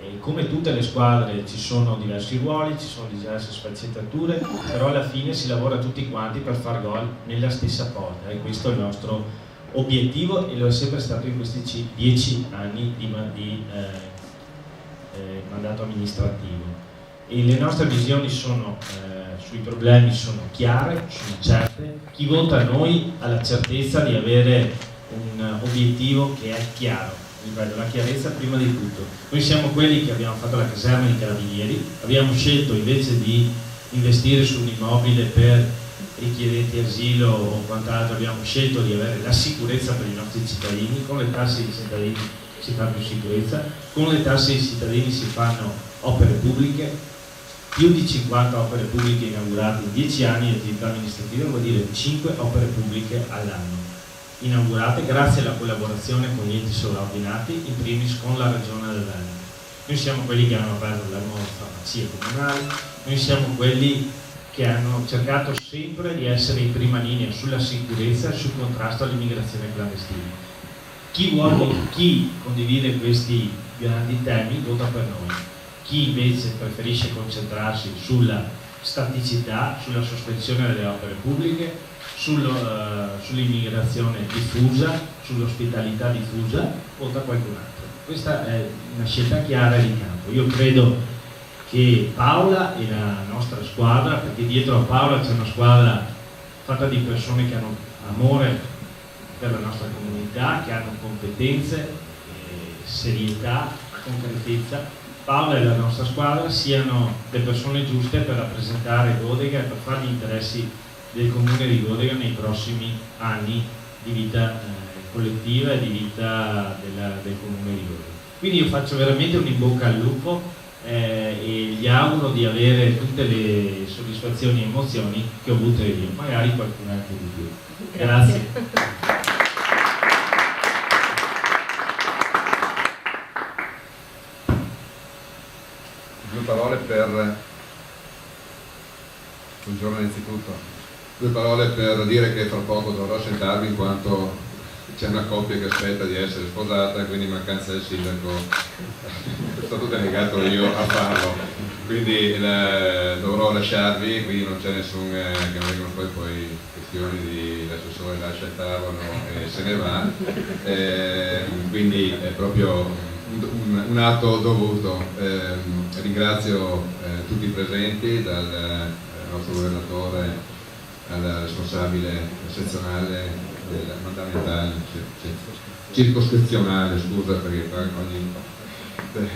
E come tutte le squadre ci sono diversi ruoli, ci sono diverse sfaccettature, però alla fine si lavora tutti quanti per far gol nella stessa porta, e questo è il nostro obiettivo e lo è sempre stato in questi 10 anni di mandato amministrativo. E le nostre visioni sui problemi sono chiare, sono certe. Chi vota a noi ha la certezza di avere un obiettivo che è chiaro. Ripeto, la chiarezza prima di tutto. Noi siamo quelli che abbiamo fatto la caserma di Carabinieri, abbiamo scelto invece di investire su un immobile per richiedenti asilo o quant'altro, abbiamo scelto di avere la sicurezza per i nostri cittadini. Con le tasse dei cittadini si fa più sicurezza, con le tasse dei cittadini si fanno opere pubbliche, più di 50 opere pubbliche inaugurate in 10 anni di attività amministrativa, vuol dire 5 opere pubbliche all'anno inaugurate grazie alla collaborazione con gli enti sovraordinati, in primis con la Regione del Veneto. Noi siamo quelli che hanno aperto la nuova farmacia comunale, noi siamo quelli che hanno cercato sempre di essere in prima linea sulla sicurezza e sul contrasto all'immigrazione clandestina. Chi condivide questi grandi temi vota per noi, chi invece preferisce concentrarsi sulla staticità, sulla sospensione delle opere pubbliche, sull'immigrazione diffusa, sull'ospitalità diffusa, vota qualcun altro. Questa è una scelta chiara di campo. Io credo che Paola e la nostra squadra, perché dietro a Paola c'è una squadra fatta di persone che hanno amore per la nostra comunità, che hanno competenze, serietà, concretezza. Paola e la nostra squadra siano le persone giuste per rappresentare Godega e per fare gli interessi del comune di Godega nei prossimi anni di vita collettiva e di vita del comune di Godega. Quindi io faccio veramente un in bocca al lupo e gli auguro di avere tutte le soddisfazioni e emozioni che ho avuto io, magari qualcuna anche di più. Grazie. Due parole per... Buongiorno innanzitutto. Due parole per dire che fra poco dovrò sentarvi in quanto c'è una coppia che aspetta di essere sposata, quindi in mancanza del sindaco sono stato delegato io a farlo, quindi dovrò lasciarvi, quindi non c'è nessun che non vengono poi questioni di l'assessore lascia il tavolo e se ne va, quindi è proprio un atto dovuto. Ringrazio tutti i presenti, dal nostro governatore al responsabile sezionale circoscrizionale, scusa, perché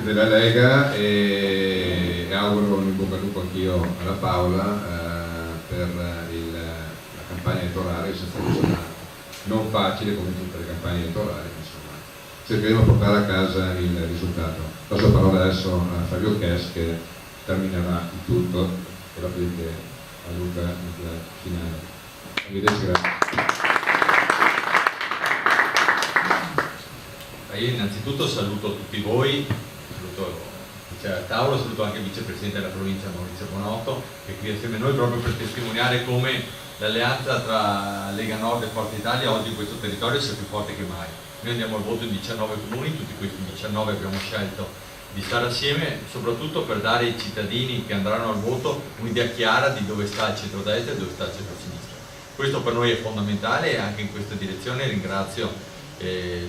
della Lega, e auguro un in bocca al lupo anch'io alla Paola per la campagna elettorale, che sarà non facile come tutte le campagne elettorali, insomma cercheremo di portare a casa il risultato. Passo la parola adesso a Fabio Chess che terminerà il tutto e dopodiché a Luca il finale. Arrivederci, grazie. Io innanzitutto saluto tutti voi, saluto chi c'è a tavola, saluto anche il vicepresidente della provincia Maurizio Bonotto, che è qui assieme a noi proprio per testimoniare come l'alleanza tra Lega Nord e Forza Italia oggi in questo territorio sia più forte che mai. Noi andiamo al voto in 19 comuni, tutti questi 19 abbiamo scelto di stare assieme, soprattutto per dare ai cittadini che andranno al voto un'idea chiara di dove sta il centrodestra e dove sta il centrosinistra. Questo per noi è fondamentale e anche in questa direzione ringrazio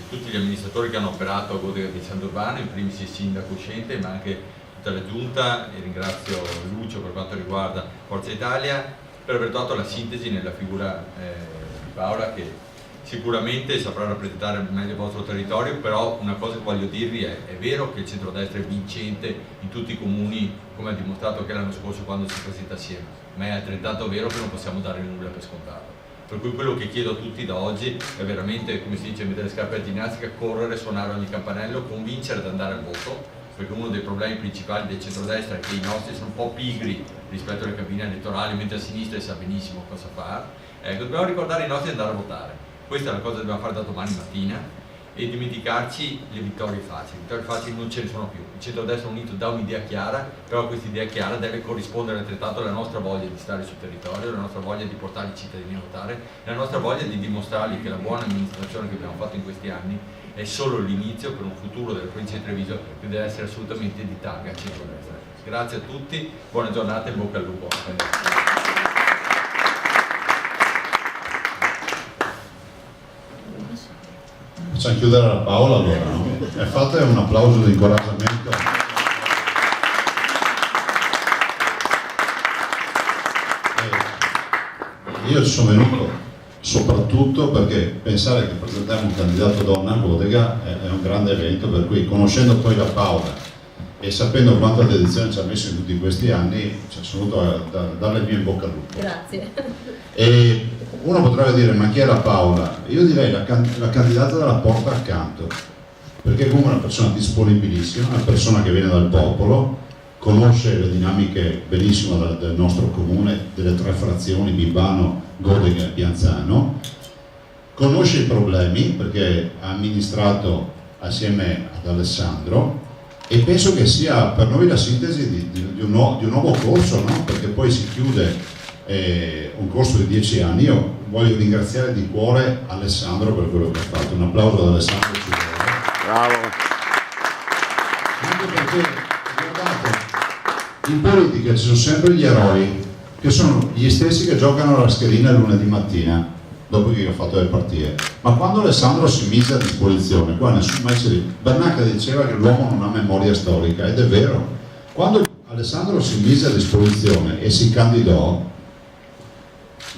tutti gli amministratori che hanno operato a Godega di San Urbano, in primis il sindaco uscente, ma anche tutta la giunta, e ringrazio Lucio per quanto riguarda Forza Italia, per aver dato la sintesi nella figura di Paola, che sicuramente saprà rappresentare meglio il vostro territorio. Però una cosa che voglio dirvi è vero che il centrodestra è vincente in tutti i comuni, come ha dimostrato che l'anno scorso quando si presenta assieme, ma è altrettanto vero che non possiamo dare nulla per scontato. Per cui quello che chiedo a tutti da oggi è veramente, come si dice, mettere le scarpe a ginnastica, correre, suonare ogni campanello, convincere ad andare al voto, perché uno dei problemi principali del centrodestra è che i nostri sono un po' pigri rispetto alle cabine elettorali, mentre a sinistra sa benissimo cosa fare. Dobbiamo ricordare ai nostri di andare a votare. Questa è la cosa che dobbiamo fare da domani mattina, e dimenticarci le vittorie facili. Le vittorie facili non ce ne sono più. Il centrodestra unito dà un'idea chiara, però questa idea chiara deve corrispondere altrettanto alla nostra voglia di stare sul territorio, alla nostra voglia di portare i cittadini a votare, alla nostra voglia di dimostrargli che la buona amministrazione che abbiamo fatto in questi anni è solo l'inizio per un futuro della provincia di Treviso che deve essere assolutamente di targa centrodestra. Grazie a tutti, buona giornata e in bocca al lupo. Facciamo chiudere la Paola allora, no? E fate un applauso di incoraggiamento. Io ci sono venuto soprattutto perché pensare che presentiamo un candidato donna a Bodega è un grande evento, per cui conoscendo poi la Paola e sapendo quanta dedizione ci ha messo in tutti questi anni, sono venuto a darle il mio in bocca al lupo. Grazie. E uno potrebbe dire, ma chi è la Paola? Io direi la candidata della porta accanto, perché comunque è una persona disponibilissima, una persona che viene dal popolo, conosce le dinamiche benissimo del nostro comune, delle 3 frazioni, Bibano, Godega e Pianzano, conosce i problemi perché ha amministrato assieme ad Alessandro, e penso che sia per noi la sintesi di un nuovo corso, no? Perché poi si chiude un corso di 10 anni. Io voglio ringraziare di cuore Alessandro per quello che ha fatto. Un applauso ad Alessandro Ciuolo. Bravo. Anche perché, guardate, in politica ci sono sempre gli eroi, che sono gli stessi che giocano alla schedina il lunedì mattina, dopo che ho fatto le partite. Ma quando Alessandro si mise a disposizione, qua nessuno mai si dice. Bernacca diceva che l'uomo non ha memoria storica, ed è vero. Quando Alessandro si mise a disposizione e si candidò,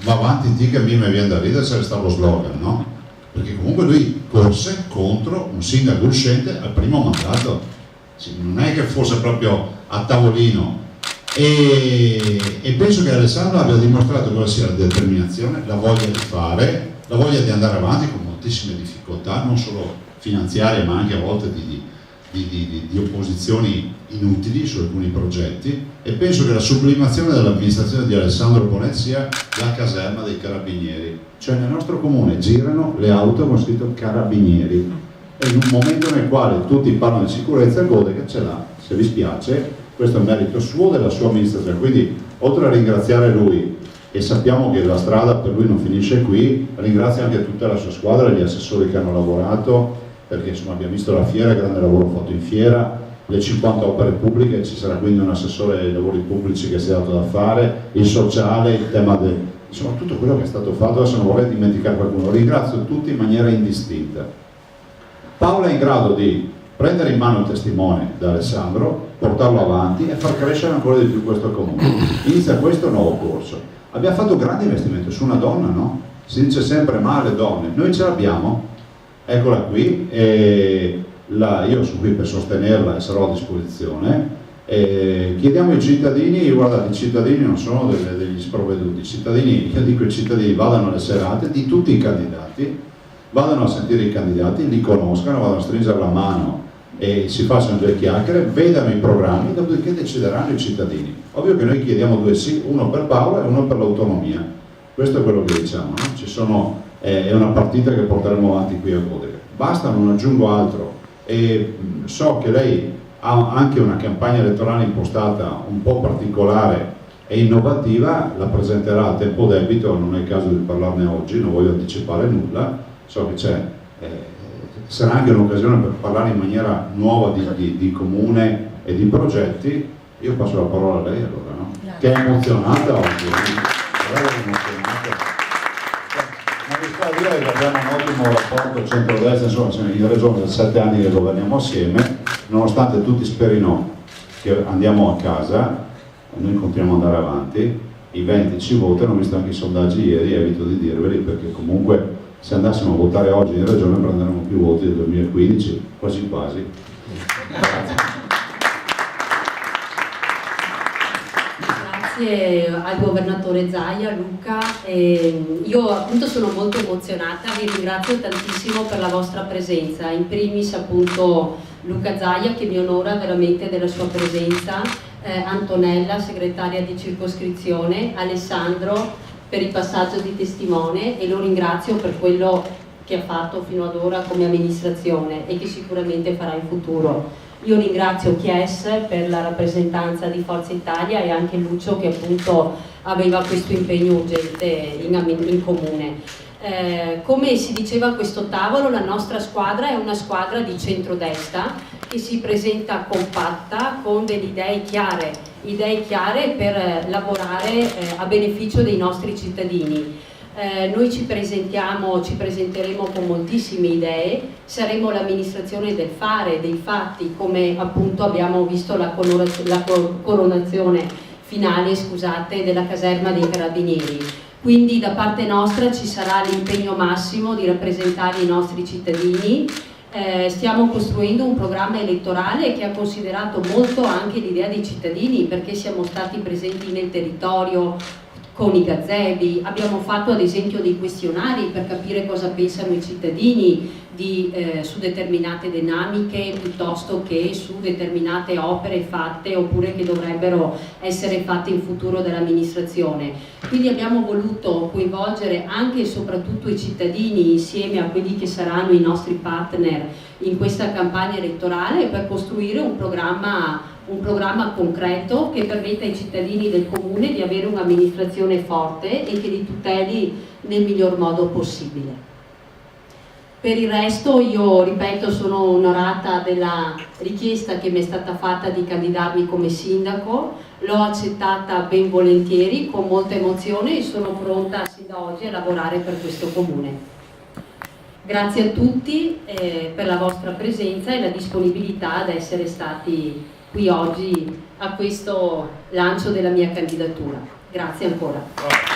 va avanti ti che a me mi viene da ridere, c'era stato lo slogan, no? Perché comunque lui corse contro un sindaco uscente al primo mandato, non è che fosse proprio a tavolino, e penso che Alessandro abbia dimostrato cosa sia la determinazione, la voglia di fare, la voglia di andare avanti con moltissime difficoltà, non solo finanziarie ma anche a volte di opposizioni inutili su alcuni progetti, e penso che la sublimazione dell'amministrazione di Alessandro Bonet sia la caserma dei carabinieri, cioè nel nostro comune girano le auto con scritto carabinieri, e in un momento nel quale tutti parlano di sicurezza, Godega ce l'ha. Se vi spiace, questo è un merito suo, della sua amministrazione, quindi oltre a ringraziare lui, e sappiamo che la strada per lui non finisce qui, ringrazio anche tutta la sua squadra, gli assessori che hanno lavorato, perché insomma abbiamo visto la fiera, grande lavoro fatto in fiera, le 50 opere pubbliche, ci sarà quindi un assessore ai lavori pubblici che si è dato da fare, il sociale, il tema del, insomma tutto quello che è stato fatto. Adesso non vorrei dimenticare qualcuno, ringrazio tutti in maniera indistinta. Paola è in grado di prendere in mano il testimone da Alessandro, portarlo avanti e far crescere ancora di più questo comune. Inizia questo nuovo corso. Abbiamo fatto grandi investimenti su una donna, no? Si dice sempre ma le donne, noi ce l'abbiamo, eccola qui, e io sono qui per sostenerla e sarò a disposizione. Chiediamo ai cittadini, guardate, i cittadini non sono degli sprovveduti, i cittadini, io dico i cittadini vadano alle serate di tutti i candidati, vadano a sentire i candidati, li conoscano, vadano a stringere la mano e si facciano 2 chiacchiere, vedano i programmi, dopodiché decideranno i cittadini. Ovvio che noi chiediamo 2 sì, uno per Paola e uno per l'autonomia, questo è quello che diciamo, no? È una partita che porteremo avanti qui a Bodega. Basta, non aggiungo altro, e so che lei ha anche una campagna elettorale impostata un po' particolare e innovativa, la presenterà a tempo debito, non è il caso di parlarne oggi, non voglio anticipare nulla, so che sarà anche un'occasione per parlare in maniera nuova di comune e di progetti. Io passo la parola a lei allora, no? Che è emozionata oggi, ma mi sta a dire che abbiamo un ottimo rapporto centrodestra, insomma in regione da 7 anni che governiamo assieme, nonostante tutti sperino che andiamo a casa, noi continuiamo ad andare avanti, i 20 ci votano, ho visto anche i sondaggi ieri, evito di dirveli perché comunque se andassimo a votare oggi in regione prenderemo più voti del 2015, quasi quasi. Grazie al governatore Zaia, Luca, io appunto sono molto emozionata, vi ringrazio tantissimo per la vostra presenza, in primis appunto Luca Zaia che mi onora veramente della sua presenza, Antonella segretaria di circoscrizione, Alessandro per il passaggio di testimone, e lo ringrazio per quello che ha fatto fino ad ora come amministrazione e che sicuramente farà in futuro. Io ringrazio Chies per la rappresentanza di Forza Italia e anche Lucio che appunto aveva questo impegno urgente in comune. Come si diceva a questo tavolo, la nostra squadra è una squadra di centrodestra che si presenta compatta con delle idee chiare per lavorare a beneficio dei nostri cittadini. Noi ci presenteremo con moltissime idee, saremo l'amministrazione del fare, dei fatti, come appunto abbiamo visto la coronazione finale, della caserma dei Carabinieri. Quindi da parte nostra ci sarà l'impegno massimo di rappresentare i nostri cittadini. Stiamo costruendo un programma elettorale che ha considerato molto anche l'idea dei cittadini, perché siamo stati presenti nel territorio con i gazebi, abbiamo fatto ad esempio dei questionari per capire cosa pensano i cittadini su determinate dinamiche piuttosto che su determinate opere fatte oppure che dovrebbero essere fatte in futuro dall'amministrazione. Quindi abbiamo voluto coinvolgere anche e soprattutto i cittadini insieme a quelli che saranno i nostri partner in questa campagna elettorale per costruire un programma concreto che permetta ai cittadini del comune di avere un'amministrazione forte e che li tuteli nel miglior modo possibile. Per il resto io, ripeto, sono onorata della richiesta che mi è stata fatta di candidarmi come sindaco, l'ho accettata ben volentieri, con molta emozione e sono pronta sin da oggi a lavorare per questo comune. Grazie a tutti per la vostra presenza e la disponibilità ad essere stati qui oggi a questo lancio della mia candidatura. Grazie ancora.